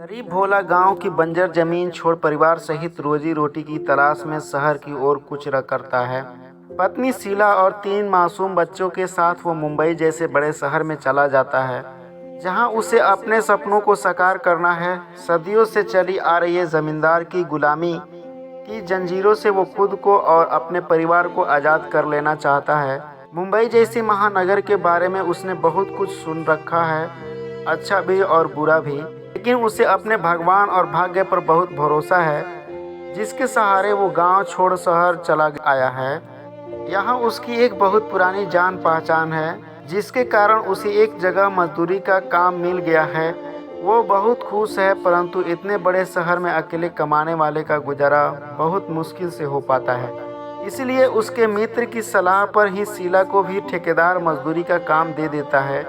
गरीब भोला गांव की बंजर जमीन छोड़ परिवार सहित रोजी रोटी की तलाश में शहर की ओर कूच करता है। पत्नी शीला और 3 मासूम बच्चों के साथ वो मुंबई जैसे बड़े शहर में चला जाता है, जहां उसे अपने सपनों को साकार करना है। सदियों से चली आ रही है जमींदार की गुलामी की जंजीरों से वो खुद को और अपने परिवार को आज़ाद कर लेना चाहता है। मुंबई जैसी महानगर के बारे में उसने बहुत कुछ सुन रखा है, अच्छा भी और बुरा भी, लेकिन उसे अपने भगवान और भाग्य पर बहुत भरोसा है, जिसके सहारे वो गांव छोड़ शहर चला आया है। यहाँ उसकी एक बहुत पुरानी जान पहचान है, जिसके कारण उसे एक जगह मजदूरी का काम मिल गया है। वो बहुत खुश है, परंतु इतने बड़े शहर में अकेले कमाने वाले का गुजारा बहुत मुश्किल से हो पाता है। इसलिए उसके मित्र की सलाह पर ही शीला को भी ठेकेदार मजदूरी का काम दे देता है।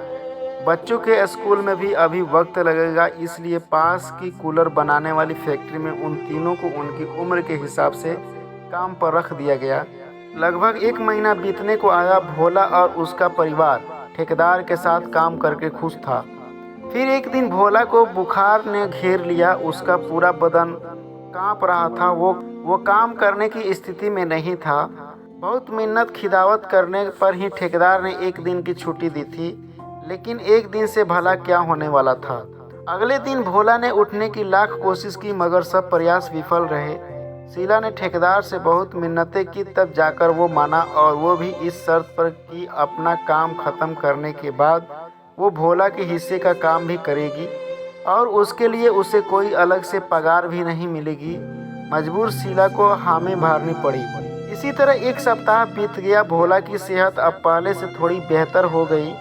बच्चों के स्कूल में भी अभी वक्त लगेगा, इसलिए पास की कूलर बनाने वाली फैक्ट्री में उन तीनों को उनकी उम्र के हिसाब से काम पर रख दिया गया। लगभग 1 महीना बीतने को आया। भोला और उसका परिवार ठेकेदार के साथ काम करके खुश था। फिर एक दिन भोला को बुखार ने घेर लिया। उसका पूरा बदन कांप रहा था। वो काम करने की स्थिति में नहीं था। बहुत मिन्नत खिदावत करने पर ही ठेकेदार ने 1 दिन की छुट्टी दी थी, लेकिन 1 दिन से भला क्या होने वाला था। अगले दिन भोला ने उठने की लाख कोशिश की, मगर सब प्रयास विफल रहे। शीला ने ठेकेदार से बहुत मिन्नतें की, तब जाकर वो माना, और वो भी इस शर्त पर कि अपना काम खत्म करने के बाद वो भोला के हिस्से का काम भी करेगी और उसके लिए उसे कोई अलग से पगार भी नहीं मिलेगी। मजबूर शीला को हामी भरनी पड़ी। इसी तरह 1 सप्ताह बीत गया। भोला की सेहत अब पहले से थोड़ी बेहतर हो गई,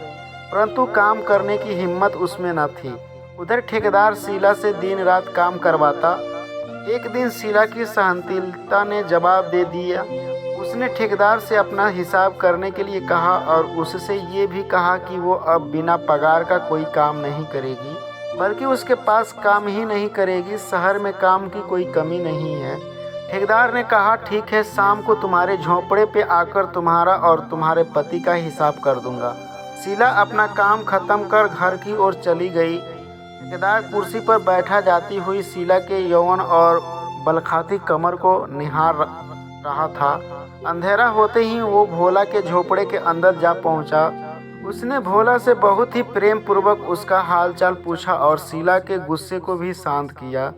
परंतु काम करने की हिम्मत उसमें न थी। उधर ठेकेदार शीला से दिन रात काम करवाता। एक दिन शीला की सहनशीलता ने जवाब दे दिया। उसने ठेकेदार से अपना हिसाब करने के लिए कहा और उससे ये भी कहा कि वो अब बिना पगार का कोई काम नहीं करेगी, बल्कि उसके पास काम ही नहीं करेगी। शहर में काम की कोई कमी नहीं है। ठेकेदार ने कहा, ठीक है, शाम को तुम्हारे झोंपड़े पे आकर तुम्हारा और तुम्हारे पति का हिसाब कर दूंगा। शीला अपना काम खत्म कर घर की ओर चली गई। ठेकेदार कुर्सी पर बैठा जाती हुई शीला के यौवन और बलखाती कमर को निहार रहा था। अंधेरा होते ही वो भोला के झोपड़े के अंदर जा पहुंचा। उसने भोला से बहुत ही प्रेम पूर्वक उसका हालचाल पूछा और शीला के गुस्से को भी शांत किया।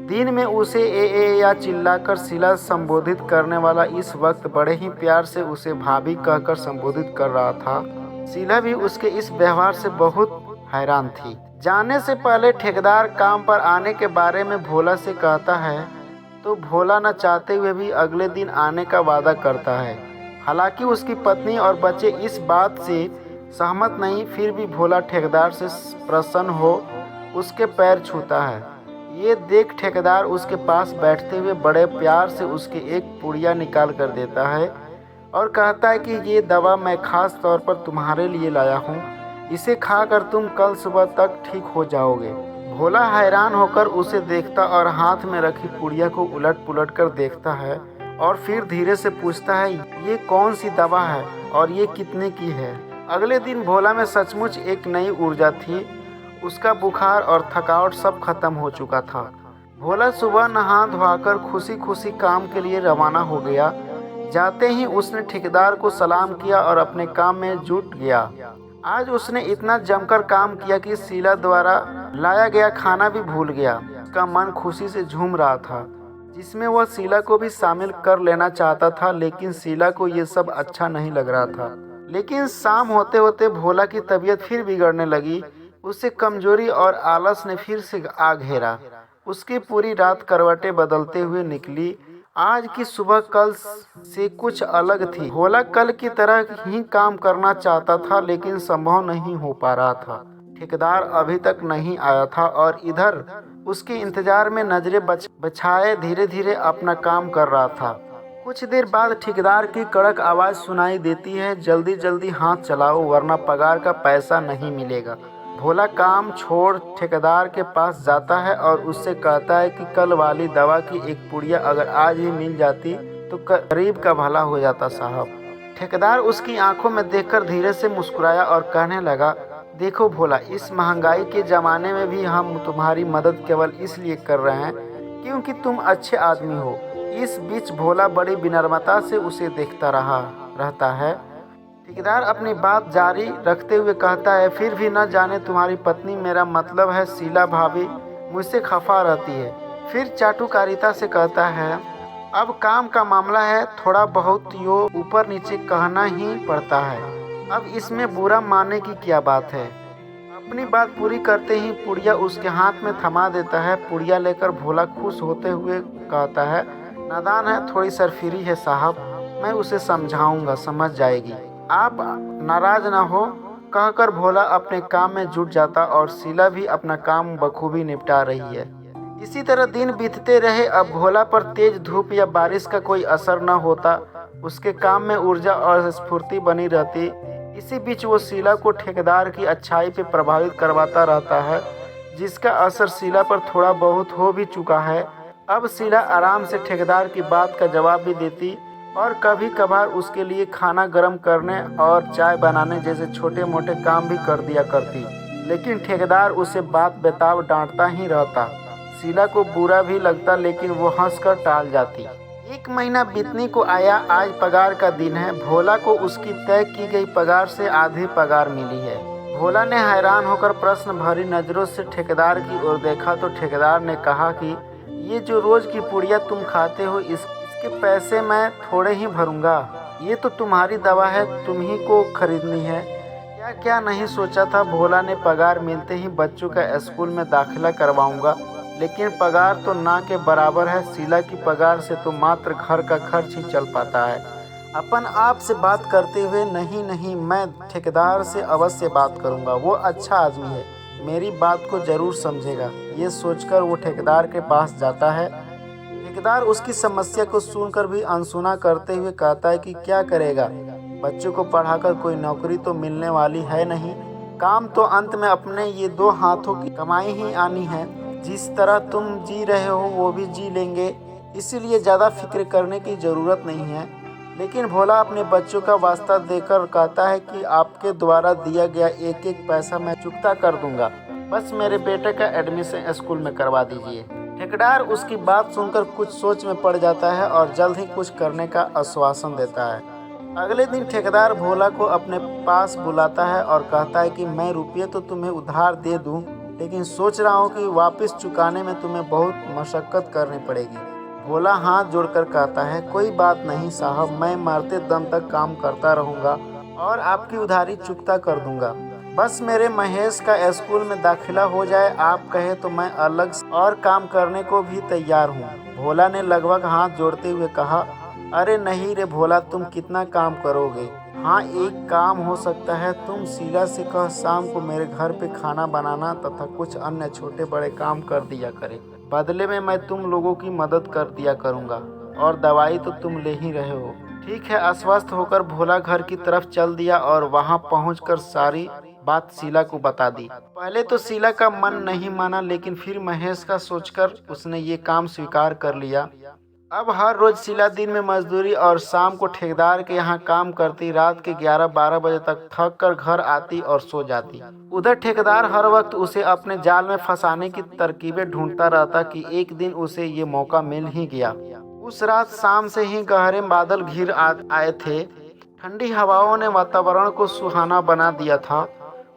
दिन में उसे ए या चिल्लाकर शीला संबोधित करने वाला इस वक्त बड़े ही प्यार से उसे भाभी कहकर संबोधित कर रहा था। शीला भी उसके इस व्यवहार से बहुत हैरान थी। जाने से पहले ठेकेदार काम पर आने के बारे में भोला से कहता है, तो भोला न चाहते हुए भी अगले दिन आने का वादा करता है। हालांकि उसकी पत्नी और बच्चे इस बात से सहमत नहीं, फिर भी भोला ठेकेदार से प्रसन्न हो उसके पैर छूता है। ये देख ठेकेदार उसके पास बैठते हुए बड़े प्यार से उसकी एक पुड़िया निकाल कर देता है और कहता है कि ये दवा मैं खास तौर पर तुम्हारे लिए लाया हूँ, इसे खाकर तुम कल सुबह तक ठीक हो जाओगे। भोला हैरान होकर उसे देखता और हाथ में रखी पुड़िया को उलट पुलट कर देखता है और फिर धीरे से पूछता है, ये कौन सी दवा है और ये कितने की है। अगले दिन भोला में सचमुच एक नई ऊर्जा थी। उसका बुखार और थकावट सब खत्म हो चुका था। भोला सुबह नहा धोकर खुशी खुशी काम के लिए रवाना हो गया। जाते ही उसने ठेकेदार को सलाम किया और अपने काम में जुट गया। आज उसने इतना जमकर काम किया कि शीला द्वारा लाया गया खाना भी भूल गया। उसका मन खुशी से झूम रहा था, जिसमें वह शीला को भी शामिल कर लेना चाहता था, लेकिन शीला को ये सब अच्छा नहीं लग रहा था। लेकिन शाम होते होते भोला की तबीयत फिर बिगड़ने लगी। उसे कमजोरी और आलस ने फिर से आ घेरा। उसकी पूरी रात करवटें बदलते हुए निकली। आज की सुबह कल से कुछ अलग थी। भोला कल की तरह ही काम करना चाहता था, लेकिन संभव नहीं हो पा रहा था। ठेकेदार अभी तक नहीं आया था और इधर उसके इंतजार में नजरें बछाए धीरे धीरे अपना काम कर रहा था। कुछ देर बाद ठेकेदार की कड़क आवाज़ सुनाई देती है, जल्दी जल्दी हाथ चलाओ वरना पगार का पैसा नहीं मिलेगा। भोला काम छोड़ ठेकेदार के पास जाता है और उससे कहता है कि कल वाली दवा की एक पुड़िया अगर आज ही मिल जाती तो गरीब का भला हो जाता साहब। ठेकेदार उसकी आंखों में देखकर धीरे से मुस्कुराया और कहने लगा, देखो भोला, इस महंगाई के ज़माने में भी हम तुम्हारी मदद केवल इसलिए कर रहे हैं क्योंकि तुम अच्छे आदमी हो। इस बीच भोला बड़ी विनम्रता से उसे देखता रहता है। ठेकेदार अपनी बात जारी रखते हुए कहता है, फिर भी न जाने तुम्हारी पत्नी, मेरा मतलब है शीला भाभी, मुझसे खफा रहती है। फिर चाटुकारिता से कहता है, अब काम का मामला है, थोड़ा बहुत यो ऊपर नीचे कहना ही पड़ता है। अब इसमें बुरा मानने की क्या बात है। अपनी बात पूरी करते ही पुड़िया उसके हाथ में थमा देता है। पुड़िया लेकर भोला खुश होते हुए कहता है, नादान है, थोड़ी सरफिरी है साहब, मैं उसे समझाऊंगा, समझ जाएगी, आप नाराज ना हो। कहकर भोला अपने काम में जुट जाता और शीला भी अपना काम बखूबी निपटा रही है। इसी तरह दिन बीतते रहे। अब भोला पर तेज धूप या बारिश का कोई असर न होता। उसके काम में ऊर्जा और स्फूर्ति बनी रहती। इसी बीच वो शीला को ठेकेदार की अच्छाई पे प्रभावित करवाता रहता है, जिसका असर शीला पर थोड़ा बहुत हो भी चुका है। अब शीला आराम से ठेकेदार की बात का जवाब भी देती और कभी कभार उसके लिए खाना गर्म करने और चाय बनाने जैसे छोटे मोटे काम भी कर दिया करती। लेकिन ठेकेदार उसे बात बेताब डांटता ही रहता। शीला को बुरा भी लगता, लेकिन वो हंसकर टाल जाती। एक महीना बीतने को आया। आज पगार का दिन है। भोला को उसकी तय की गई पगार से आधी पगार मिली है। भोला ने हैरान होकर प्रश्न भरी नज़रों से ठेकेदार की ओर देखा तो ठेकेदार ने कहा कि ये जो रोज की पुड़िया तुम खाते हो, इसके पैसे मैं थोड़े ही भरूंगा। ये तो तुम्हारी दवा है, तुम ही को खरीदनी है। क्या क्या नहीं सोचा था भोला ने, पगार मिलते ही बच्चों का स्कूल में दाखिला करवाऊंगा। लेकिन पगार तो ना के बराबर है। शीला की पगार से तो मात्र घर का खर्च ही चल पाता है। अपन आप से बात करते हुए, नहीं नहीं, मैं ठेकेदार से अवश्य बात करूंगा, वो अच्छा आदमी है, मेरी बात को जरूर समझेगा। ये सोचकर वो ठेकेदार के पास जाता है। ठेकेदार उसकी समस्या को सुनकर भी अनसुना करते हुए कहता है कि क्या करेगा, बच्चों को पढ़ाकर कोई नौकरी तो मिलने वाली है नहीं। काम तो अंत में अपने ये दो हाथों की कमाई ही आनी है। जिस तरह तुम जी रहे हो वो भी जी लेंगे, इसीलिए ज़्यादा फिक्र करने की ज़रूरत नहीं है। लेकिन भोला अपने बच्चों का वास्ता देकर कहता है कि आपके द्वारा दिया गया एक एक पैसा मैं चुकता कर दूंगा, बस मेरे बेटे का एडमिशन स्कूल में करवा दीजिए। ठेकेदार उसकी बात सुनकर कुछ सोच में पड़ जाता है और जल्द ही कुछ करने का आश्वासन देता है। अगले दिन ठेकेदार भोला को अपने पास बुलाता है और कहता है कि मैं रुपये तो तुम्हें उधार दे दूं, लेकिन सोच रहा हूँ कि वापस चुकाने में तुम्हें बहुत मशक्क़त करनी पड़ेगी। भोला हाथ जोड़कर कहता है, कोई बात नहीं साहब, मैं मरते दम तक काम करता रहूँगा और आपकी उधारी चुकता कर दूंगा। बस मेरे महेश का स्कूल में दाखिला हो जाए, आप कहे तो मैं अलग और काम करने को भी तैयार हूँ। भोला ने लगभग हाथ जोड़ते हुए कहा, अरे नहीं रे भोला, तुम कितना काम करोगे। हाँ, एक काम हो सकता है, तुम शीला से कह शाम को मेरे घर पे खाना बनाना तथा कुछ अन्य छोटे बड़े काम कर दिया करे। बदले में मैं तुम लोगों की मदद कर दिया करूँगा और दवाई तो तुम ले ही रहे हो। ठीक है। अस्वस्थ होकर भोला घर की तरफ चल दिया और वहाँ पहुँचकर सारी बात शीला को बता दी। पहले तो शीला का मन नहीं माना, लेकिन फिर महेश का सोचकर उसने ये काम स्वीकार कर लिया। अब हर रोज शीला दिन में मजदूरी और शाम को ठेकेदार के यहाँ काम करती। रात के 11-12 बजे तक थक कर घर आती और सो जाती। उधर ठेकेदार हर वक्त उसे अपने जाल में फंसाने की तरकीबें ढूंढता रहता कि एक दिन उसे ये मौका मिल ही गया। उस रात शाम से ही गहरे बादल घिर आए थे। ठंडी हवाओं ने वातावरण को सुहाना बना दिया था।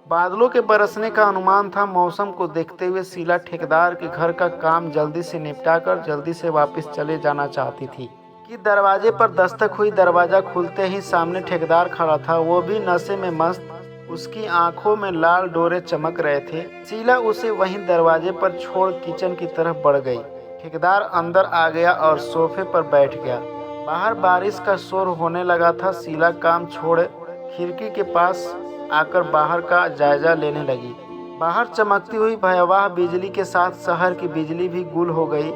बादलों के बरसने का अनुमान था। मौसम को देखते हुए शीला ठेकेदार के घर का काम जल्दी से निपटाकर जल्दी से वापस चले जाना चाहती थी कि दरवाजे पर दस्तक हुई। दरवाजा खुलते ही सामने ठेकेदार खड़ा था, वो भी नशे में मस्त। उसकी आंखों में लाल डोरे चमक रहे थे। शीला उसे वहीं दरवाजे पर छोड़ किचन की तरफ बढ़ गई। ठेकेदार अंदर आ गया और सोफे पर बैठ गया। बाहर बारिश का शोर होने लगा था। शीला काम छोड़ खिड़की के पास आकर बाहर का जायजा लेने लगी। बाहर चमकती हुई भयावह बिजली के साथ शहर की बिजली भी गुल हो गई।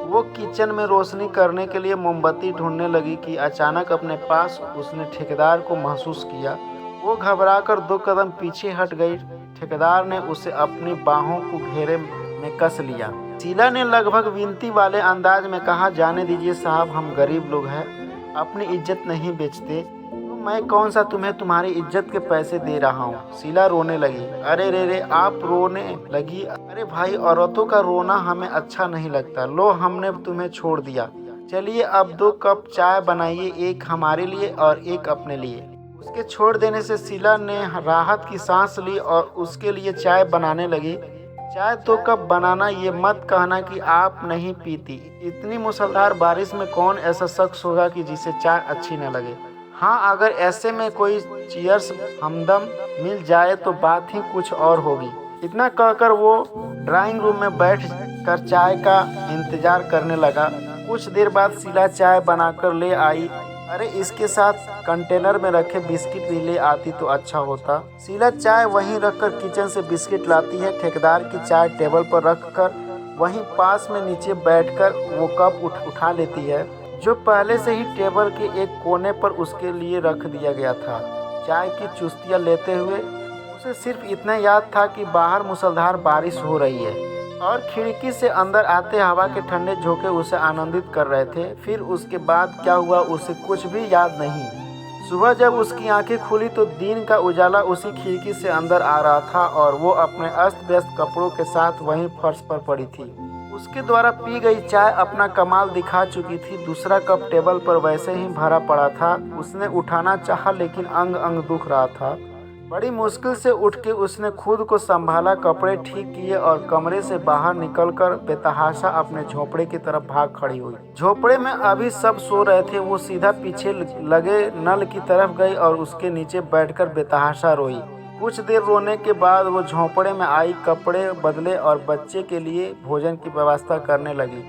वो किचन में रोशनी करने के लिए मोमबत्ती ढूंढने लगी कि अचानक अपने पास उसने ठेकेदार को महसूस किया। वो घबराकर 2 कदम पीछे हट गई। ठेकेदार ने उसे अपनी बाहों को घेरे में कस लिया। शीला ने लगभग विनती वाले अंदाज में कहा, जाने दीजिए साहब, हम गरीब लोग हैं, अपनी इज्जत नहीं बेचते। मैं कौन सा तुम्हें तुम्हारी इज्जत के पैसे दे रहा हूँ। शीला रोने लगी। अरे रे रे, आप रोने लगी। अरे भाई, औरतों का रोना हमें अच्छा नहीं लगता। लो, हमने तुम्हें छोड़ दिया। चलिए अब 2 कप चाय बनाइए, एक हमारे लिए और एक अपने लिए। उसके छोड़ देने से शीला ने राहत की सांस ली और उसके लिए चाय बनाने लगी। चाय 2 कप बनाना, ये मत कहना कि आप नहीं पीती। इतनी मूसलाधार बारिश में कौन ऐसा शख्स होगा कि जिसे चाय अच्छी न लगे। हाँ, अगर ऐसे में कोई चीयर्स हमदम मिल जाए तो बात ही कुछ और होगी। इतना कहकर वो ड्राइंग रूम में बैठ कर चाय का इंतजार करने लगा। कुछ देर बाद शीला चाय बनाकर ले आई। अरे, इसके साथ कंटेनर में रखे बिस्किट भी ले आती तो अच्छा होता। शीला चाय वहीं रखकर किचन से बिस्किट लाती है। ठेकेदार की चाय टेबल पर रखकर वहीं पास में नीचे बैठकर वो कप उठा लेती है, जो पहले से ही टेबल के एक कोने पर उसके लिए रख दिया गया था। चाय की चुस्कियां लेते हुए उसे सिर्फ इतना याद था कि बाहर मूसलाधार बारिश हो रही है और खिड़की से अंदर आते हवा के ठंडे झोंके उसे आनंदित कर रहे थे। फिर उसके बाद क्या हुआ उसे कुछ भी याद नहीं। सुबह जब उसकी आंखें खुली तो दिन का उजाला उसी खिड़की से अंदर आ रहा था और वो अपने अस्त व्यस्त कपड़ों के साथ वहीं फर्श पर पड़ी थी। उसके द्वारा पी गई चाय अपना कमाल दिखा चुकी थी। दूसरा कप टेबल पर वैसे ही भरा पड़ा था। उसने उठाना चाहा लेकिन अंग अंग दुख रहा था। बड़ी मुश्किल से उठ के उसने खुद को संभाला, कपड़े ठीक किए और कमरे से बाहर निकलकर बेतहाशा अपने झोपड़े की तरफ भाग खड़ी हुई। झोपड़े में अभी सब सो रहे थे। वो सीधा पीछे लगे नल की तरफ गई और उसके नीचे बैठकर बेतहाशा रोई। कुछ देर रोने के बाद वो झोपड़े में आई, कपड़े बदले और बच्चे के लिए भोजन की व्यवस्था करने लगी।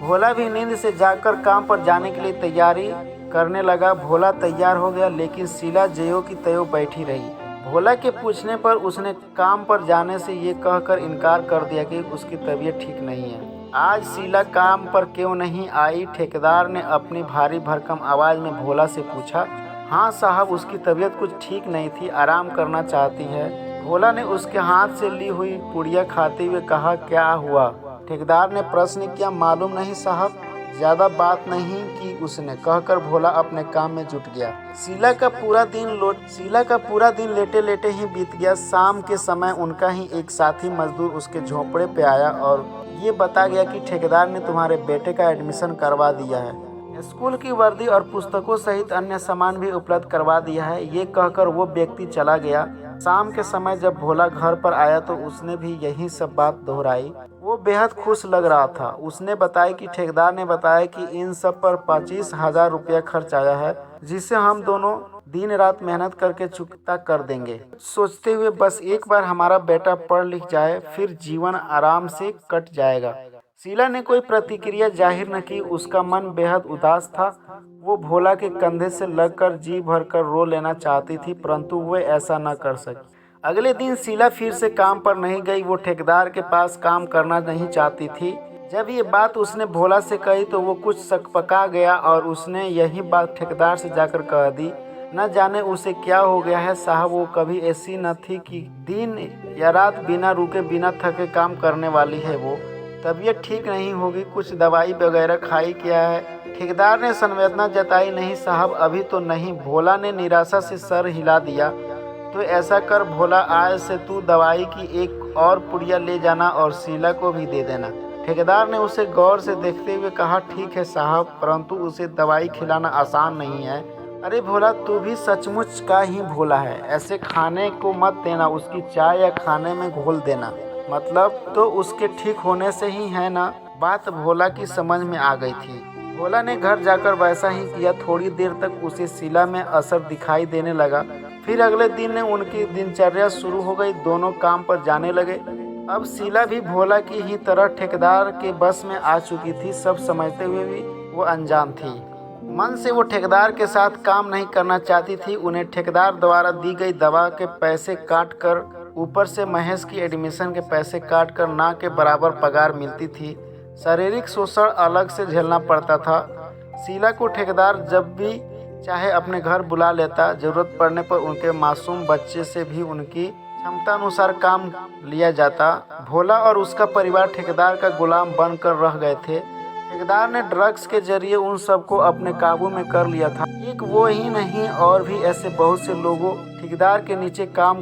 भोला भी नींद से जागकर काम पर जाने के लिए तैयारी करने लगा। भोला तैयार हो गया लेकिन शीला ज्यों की त्यों बैठी रही। भोला के पूछने पर उसने काम पर जाने से ये कहकर इनकार कर दिया कि उसकी तबीयत ठीक नहीं है। आज शीला काम पर क्यों नहीं आई? ठेकेदार ने अपनी भारी भरकम आवाज़ में भोला से पूछा। हाँ साहब, उसकी तबीयत कुछ ठीक नहीं थी, आराम करना चाहती है। भोला ने उसके हाथ से ली हुई पुड़िया खाते हुए कहा। क्या हुआ? ठेकेदार ने प्रश्न किया। मालूम नहीं साहब, ज़्यादा बात नहीं की उसने, कहकर भोला अपने काम में जुट गया। शीला का पूरा दिन लेटे लेटे ही बीत गया। शाम के समय उनका ही एक साथी मजदूर उसके झोंपड़े पे आया और ये बता गया कि ठेकेदार ने तुम्हारे बेटे का एडमिशन करवा दिया है, स्कूल की वर्दी और पुस्तकों सहित अन्य सामान भी उपलब्ध करवा दिया है। ये कहकर वो व्यक्ति चला गया। शाम के समय जब भोला घर पर आया तो उसने भी यही सब बात दोहराई। वो बेहद खुश लग रहा था। उसने बताया कि ठेकेदार ने बताया कि इन सब पर 25,000 रुपया खर्च आया है, जिसे हम दोनों दिन रात मेहनत करके चुकता कर देंगे। सोचते हुए बस एक बार हमारा बेटा पढ़ लिख जाए, फिर जीवन आराम से कट जाएगा। शीला ने कोई प्रतिक्रिया जाहिर न की। उसका मन बेहद उदास था। वो भोला के कंधे से लगकर जी भरकर रो लेना चाहती थी, परंतु वो ऐसा न कर सकी। अगले दिन शीला फिर से काम पर नहीं गई। वो ठेकेदार के पास काम करना नहीं चाहती थी। जब ये बात उसने भोला से कही तो वो कुछ सकपका गया और उसने यही बात ठेकेदार से जाकर कह दी। न जाने उसे क्या हो गया है साहब, वो कभी ऐसी न थी कि दिन या रात बिना रुके बिना थके काम करने वाली है। वो तबीयत ठीक नहीं होगी, कुछ दवाई वगैरह खाई क्या है? ठेकेदार ने संवेदना जताई। नहीं साहब, अभी तो नहीं। भोला ने निराशा से सर हिला दिया। तो ऐसा कर भोला, आज से तू दवाई की एक और पुड़िया ले जाना और शीला को भी दे देना। ठेकेदार ने उसे गौर से देखते हुए कहा। ठीक है साहब, परंतु उसे दवाई खिलाना आसान नहीं है। अरे भोला, तू भी सचमुच का ही भोला है। ऐसे खाने को मत देना, उसकी चाय या खाने में घोल देना। मतलब तो उसके ठीक होने से ही है ना? बात भोला की समझ में आ गई थी। भोला ने घर जाकर वैसा ही किया। थोड़ी देर तक उसे शीला में असर दिखाई देने लगा। फिर अगले दिन उनकी दिनचर्या शुरू हो गई। दोनों काम पर जाने लगे। अब शीला भी भोला की ही तरह ठेकेदार के बस में आ चुकी थी। सब समझते हुए भी वो अनजान थी। मन से वो ठेकेदार के साथ काम नहीं करना चाहती थी। उन्हें ठेकेदार द्वारा दी गई दवा के पैसे काट कर, ऊपर से महेश की एडमिशन के पैसे काट कर ना के बराबर पगार मिलती थी। शारीरिक शोषण अलग से झेलना पड़ता था। शीला को ठेकेदार जब भी चाहे अपने घर बुला लेता। जरूरत पड़ने पर उनके मासूम बच्चे से भी उनकी क्षमता अनुसार काम लिया जाता। भोला और उसका परिवार ठेकेदार का गुलाम बनकर रह गए थे। ठेकेदार ने ड्रग्स के जरिए उन सबको अपने काबू में कर लिया था। एक वो ही नहीं, और भी ऐसे बहुत से लोगों ठेकेदार के नीचे काम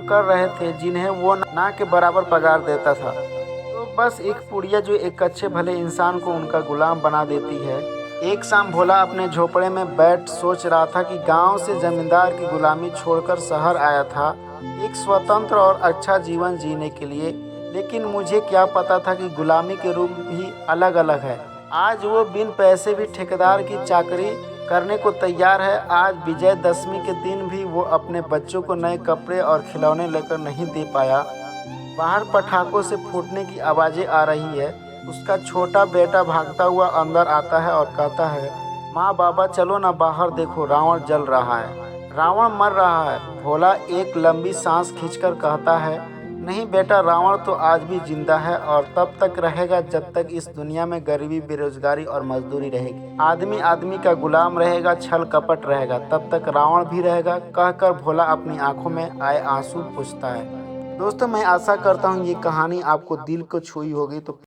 कर रहे थे, जिन्हें वो ना के बराबर पगार देता था। तो बस एक पुड़िया जो एक अच्छे भले इंसान को उनका गुलाम बना देती है। एक शाम भोला अपने झोपड़े में बैठ सोच रहा था कि गांव से जमींदार की गुलामी छोड़कर शहर आया था एक स्वतंत्र और अच्छा जीवन जीने के लिए। लेकिन मुझे क्या पता था कि गुलामी के रूप भी अलग अलग है। आज वो बिन पैसे भी ठेकेदार की चाकरी करने को तैयार है। आज विजयदशमी के दिन भी वो अपने बच्चों को नए कपड़े और खिलौने लेकर नहीं दे पाया। बाहर पटाखों से फूटने की आवाज़ें आ रही है। उसका छोटा बेटा भागता हुआ अंदर आता है और कहता है, माँ बाबा चलो ना बाहर देखो, रावण जल रहा है, रावण मर रहा है। भोला एक लंबी सांस खींचकर कहता है, नहीं बेटा, रावण तो आज भी जिंदा है और तब तक रहेगा जब तक इस दुनिया में गरीबी, बेरोजगारी और मजदूरी रहेगी। आदमी आदमी का गुलाम रहेगा, छल कपट रहेगा, तब तक रावण भी रहेगा। कहकर भोला अपनी आंखों में आए आंसू पोंछता है। दोस्तों, मैं आशा करता हूँ ये कहानी आपको दिल को छुई होगी। तो